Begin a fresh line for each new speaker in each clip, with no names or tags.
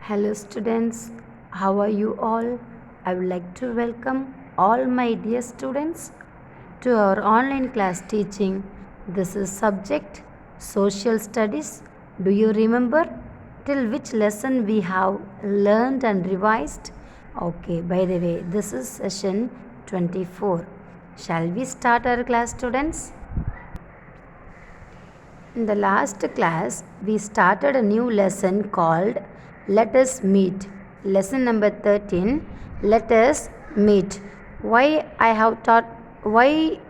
Hello, students. How are you all? I would like to welcome all my dear students to our online class teaching. This is subject Social Studies. Do you remember till which lesson we have learned and revised? Okay, by the way, this is session 24. Shall we start our class, students? In the last class, we started a new lesson called Let Us Meet. Lesson number 13, Let Us Meet. Why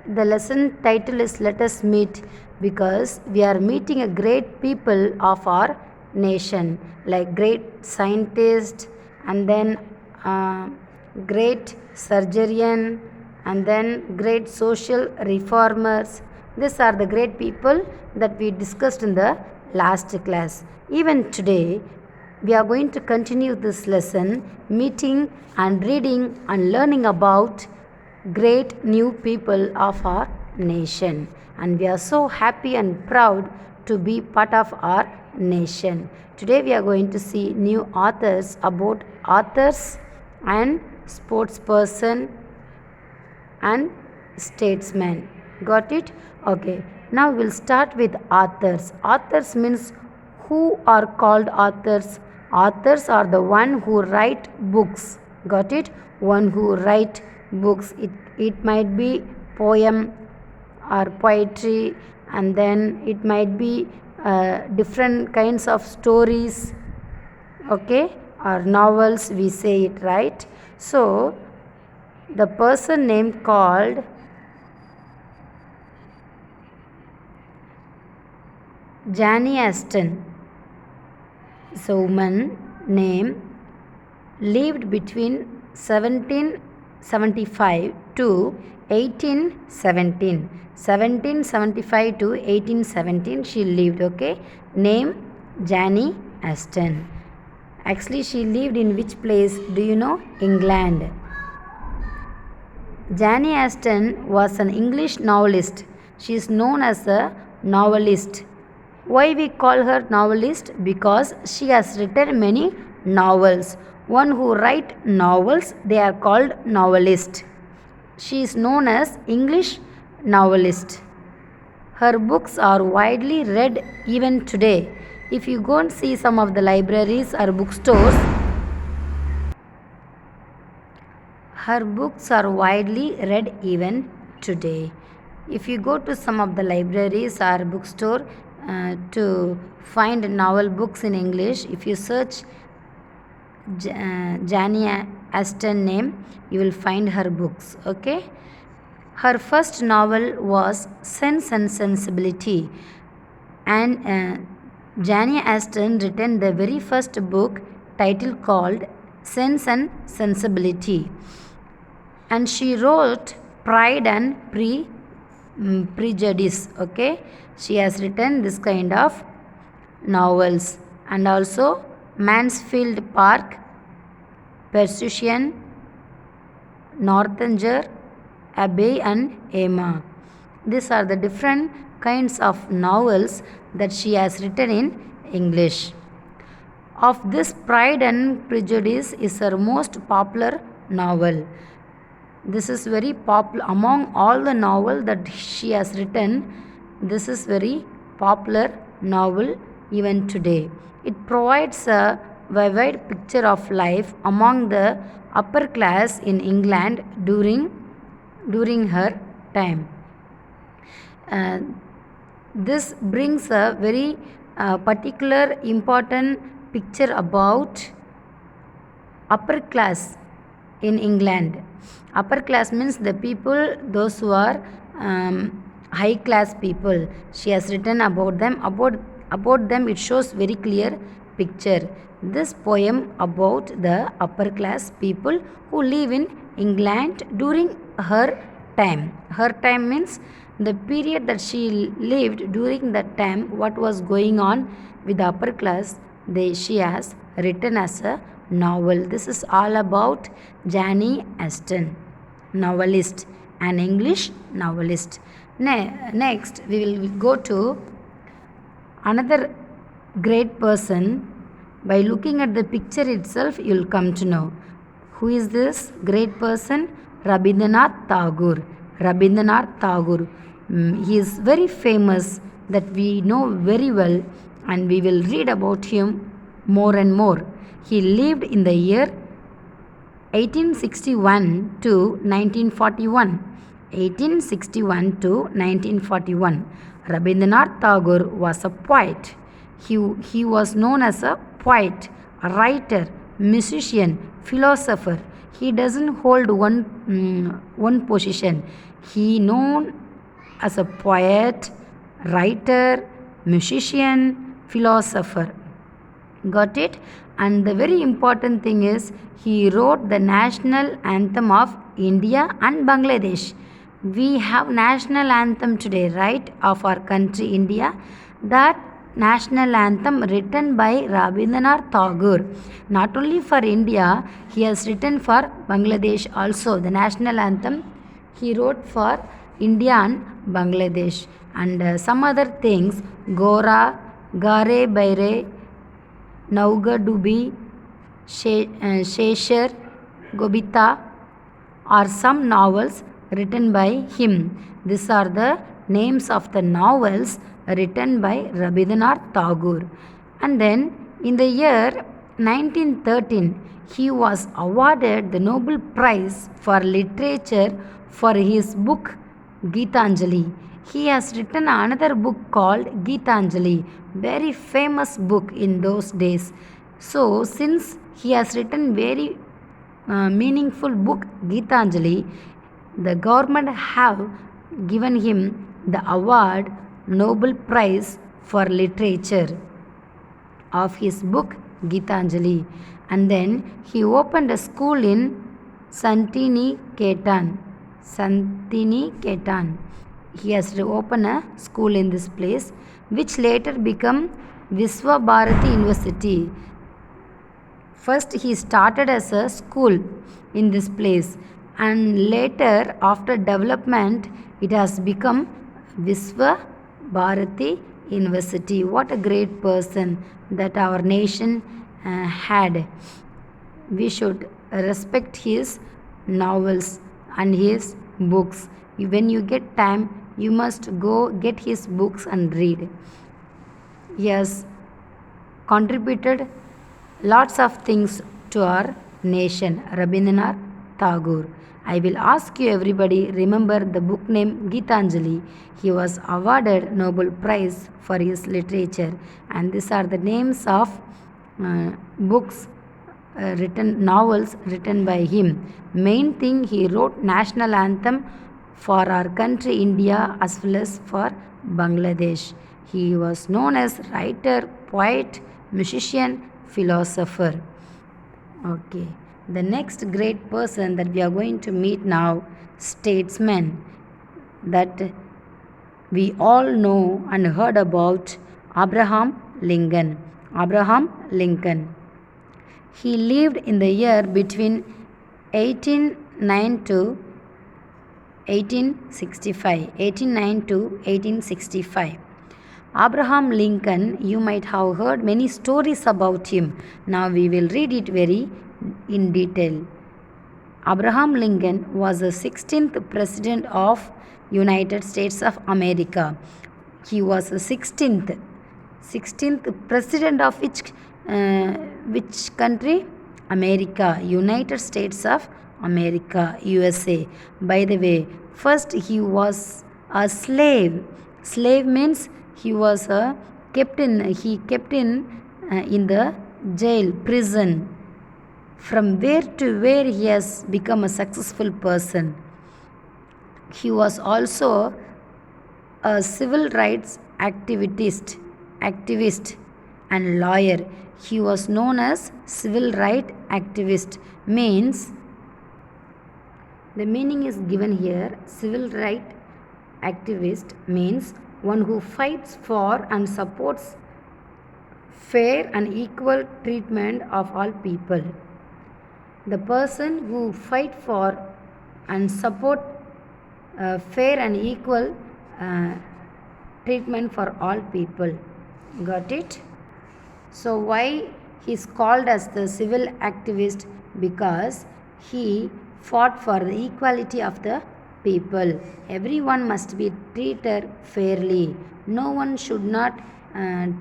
the lesson title is Let Us Meet? Because we are meeting a great people of our nation, like great scientists and then great surgeon and then great social reformers. These are the great people that we discussed in the last class. Even today, we are going to continue this lesson, meeting and reading and learning about great new people of our nation. And we are so happy and proud to be part of our nation. Today, we are going to see new authors about authors and sportsperson and statesman. Got it? Okay. Now we'll start with authors. Authors means who are called authors. Authors are the one who write books. Got it? One who write books. It might be poem or poetry, and then it might be different kinds of stories, okay, or novels, we say it, right? So the person name called Jane Austen is a woman name, lived between 1775 to 1817. 1775 to 1817 she lived, okay. Name Jane Austen. Actually, she lived in which place? Do you know? England. Jane Austen was an English novelist. She is known as a novelist. Why we call her novelist? Because she has written many novels. One who write novels, they are called novelist. She is known as English novelist. Her books are widely read even today. If you go and see some of the libraries or bookstores, her books are widely read even today. If you go to some of the libraries or bookstore to find novel books in English, if you search Jane Austen name, you will find her books, okay. Her first novel was Sense and Sensibility, and Jane Austen written the very first book titled called Sense and Sensibility, and she wrote Pride and Prejudice, okay. She has written this kind of novels, and also Mansfield Park, Persuasion, Northanger Abbey, and Emma. These are the different kinds of novels that she has written in English. Of this, Pride and Prejudice is her most popular novel. This is very popular among all the novel that she has written. This is very popular novel even today. It provides a vivid picture of life among the upper class in England during her time. This brings a very particular important picture about upper class in England. Upper class means the people, those who are high class people. She has written about them. About them, it shows very clear picture. This poem about the upper class people who live in England during her time. Her time means the period that she lived during that time, what was going on with the upper class, she has written as a novel. This is all about Jane Austen, novelist, an English novelist. Next, we will go to another great person By looking at the picture itself, you'll come to know. Who is this great person? Rabindranath Tagore. Rabindranath Tagore. He is very famous that we know very well, and we will read about him more and more. He lived in the year 1861 to 1941. 1861 to 1941. Rabindranath Tagore was a poet. He was known as a poet, a writer, musician, philosopher. He doesn't hold one position. He known as a poet, writer, musician, philosopher. Got it? And the very important thing is he wrote the national anthem of India and Bangladesh. We have national anthem today, right, of our country India. That national anthem written by Rabindranath Tagore. Not only for India, he has written for Bangladesh also. The national anthem he wrote for India and Bangladesh. And some other things, Gora, Gare Baire, Nauga Dubi, Sheshar, Gobita are some novels written by him. These are the names of the novels written by Rabindranath Tagore. And then in the year 1913, he was awarded the Nobel Prize for Literature for his book Geetanjali. He has written another book called Geetanjali, very famous book in those days. So since he has written very meaningful book Geetanjali, the government have given him the award Nobel Prize for Literature of his book Geetanjali. And then he opened a school in Santini Ketan. Santini Ketan. He has opened a school in this place, which later became Visva Bharati University. First he started as a school in this place, and later after development it has become Visva Bharati University. What a great person that our nation had. We should respect his novels and his books. When you get time, you must go get his books and read. He has contributed lots of things to our nation. Rabindranath Tagore. I will ask you everybody, remember the book name Geetanjali. He was awarded Nobel Prize for his literature, and these are the names of books novels written by him. Main thing, he wrote national anthem for our country India as well as for Bangladesh. He was known as writer, poet, musician, philosopher. Okay. The next great person that we are going to meet now, statesman that we all know and heard about, Abraham Lincoln. Abraham Lincoln. He lived in the year between 1809 to 1865. Abraham Lincoln, you might have heard many stories about him. Now we will read it very in detail. Abraham Lincoln was the 16th president of United States of America. He was the 16th president of which country? America, United States of America, USA. By the way, first he was a slave. Slave means he was kept in the jail, prison. From where to where he has become a successful person. He was also a civil rights activist and lawyer. He was known as civil rights activist, means the meaning is given here. Civil rights activist means one who fights for and supports fair and equal treatment of all people. The person who fight for and support fair and equal treatment for all people. Got it? So why He is called as the civil activist because he fought for the equality of the people. Everyone must be treated fairly. No one should not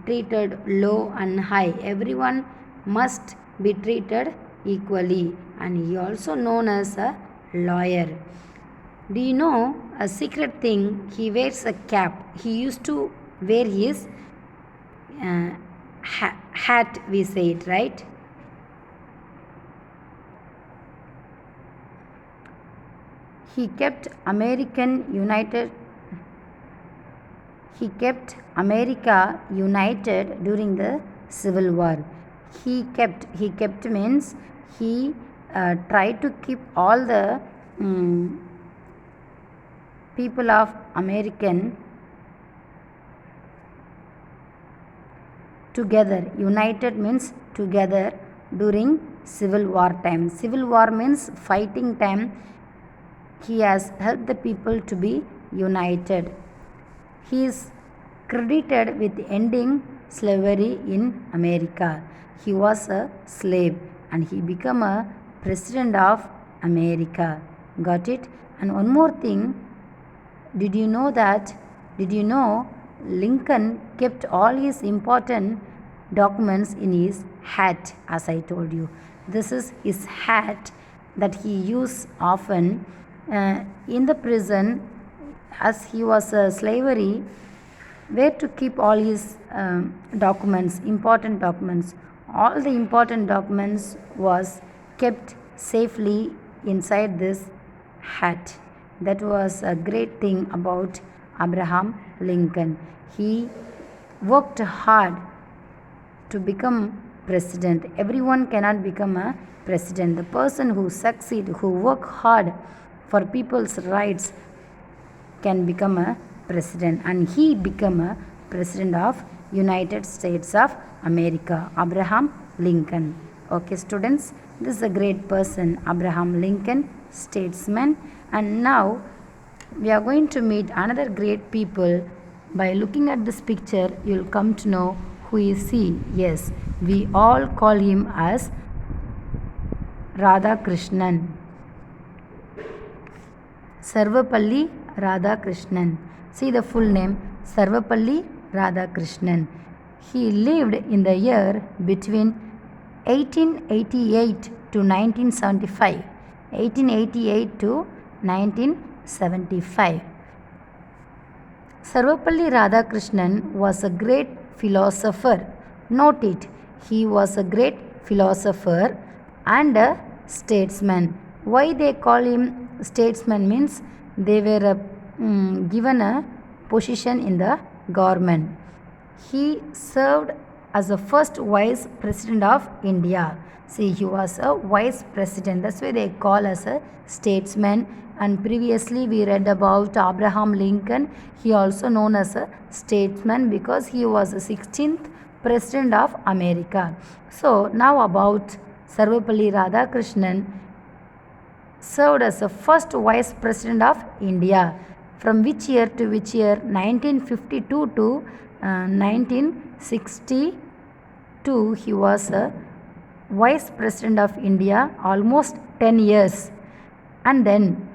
treated low and high. Everyone must be treated equally. And he also known as a lawyer. Do you know a secret thing? He wears a cap. He used to wear his uh, hat, we say it, right? He kept America united during the Civil War. He kept means he tried to keep all the people of American together. United means together during Civil War time. Civil War means fighting time. He has helped the people to be united. He is credited with ending slavery in America. He was a slave and he became a president of America. Got it? And one more thing, did you know Lincoln kept all his important documents in his hat, as I told you. This is his hat that he used often in the prison, as he was a slavery, where to keep all his documents, important documents. All the important documents was kept safely inside this hat. That was a great thing about Abraham Lincoln. He worked hard to become president. Everyone cannot become a president. The person who succeed, who work hard for people's rights, can become a president, and he became a president of United States of America, Abraham Lincoln. Okay students, this is a great person, Abraham Lincoln, statesman. And now we are going to meet another great people. By looking at this picture, you will come to know who is he. Yes, we all call him as Radhakrishnan. Sarvapalli Radhakrishnan. See the full name, Sarvapalli Radhakrishnan. He lived in the year between 1888 to 1975. 1888 to 1975. Sarvapalli Radhakrishnan was a great philosopher. Note it, he was a great philosopher and a statesman. Why they call him statesman means they were given a position in the government. He served as the first vice president of India. See, he was a vice president. That's why they call as a statesman. And previously we read about Abraham Lincoln. He also known as a statesman because he was the 16th president of America. So now about Sarvapalli Radhakrishnan, served as the first vice president of India. From which year to which year? 1952 to 1962. He was a vice president of India, almost 10 years. And then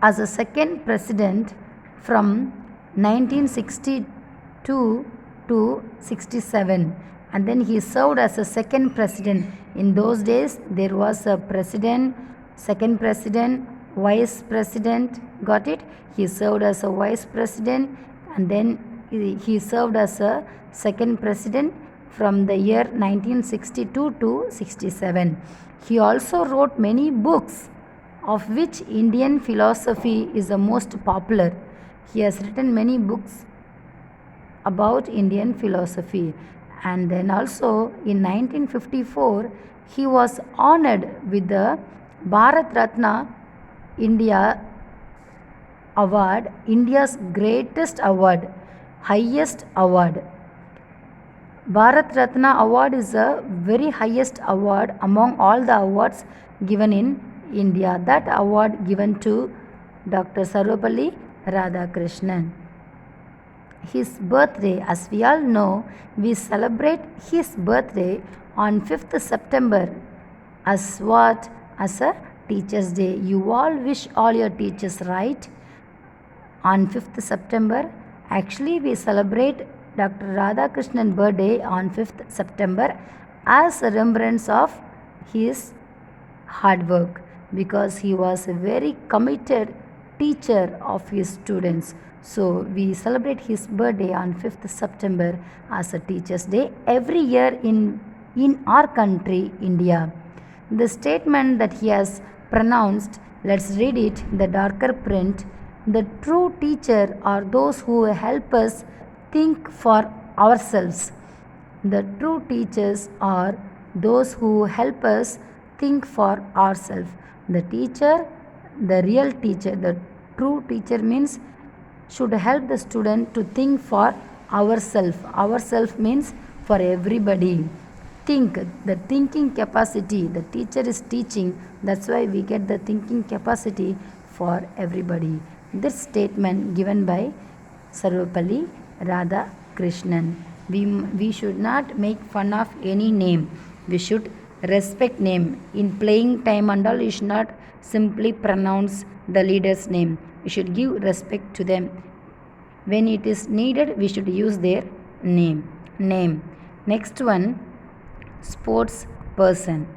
as a second president from 1962 to 67. And then he served as a second president. In those days there was a president, second president, vice president. Got it? He served as a vice president and then he served as a second president from the year 1962 to 67. He also wrote many books, of which Indian philosophy is the most popular. He has written many books about Indian philosophy. And then also in 1954 he was honored with the Bharat Ratna India award, India's greatest award, highest award. Bharat Ratna award is the very highest award among all the awards given in India. That award given to Dr. Sarvapalli Radhakrishnan. his birthday. As we all know, we celebrate his birthday on 5th September as what? As a Teachers' Day. You all wish all your teachers, right? On 5th September. Actually, we celebrate Dr. Radhakrishnan birthday on 5th September as a remembrance of his hard work, because he was a very committed teacher of his students. So we celebrate his birthday on 5th September as a Teachers' Day every year in our country, India. The statement that he has pronounced, let's read it in the darker print. The true teacher are those who help us think for ourselves. The true teachers are those who help us think for ourselves. The teacher, the real teacher, the true teacher means should help the student to think for ourselves. Ourselves means for everybody. Think, the thinking capacity, the teacher is teaching, that's why we get the thinking capacity for everybody. This statement given by Sarvapalli Radhakrishnan. We should not make fun of any name. We should respect name. In playing time and all, you should not simply pronounce the leader's name. We should give respect to them. When it is needed, we should use their name. Next one, sports person.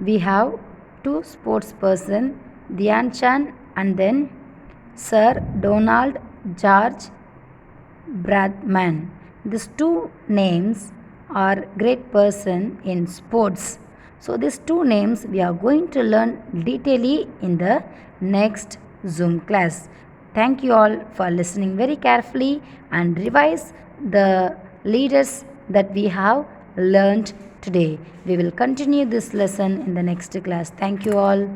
We have two sports person, Dhyan Chand and then Sir Donald George Bradman. These two names are great person in sports. So these two names we are going to learn detailedly in the next Zoom class. Thank you all for listening very carefully and revise the leaders that we have learned today. We will continue this lesson in the next class. Thank you all.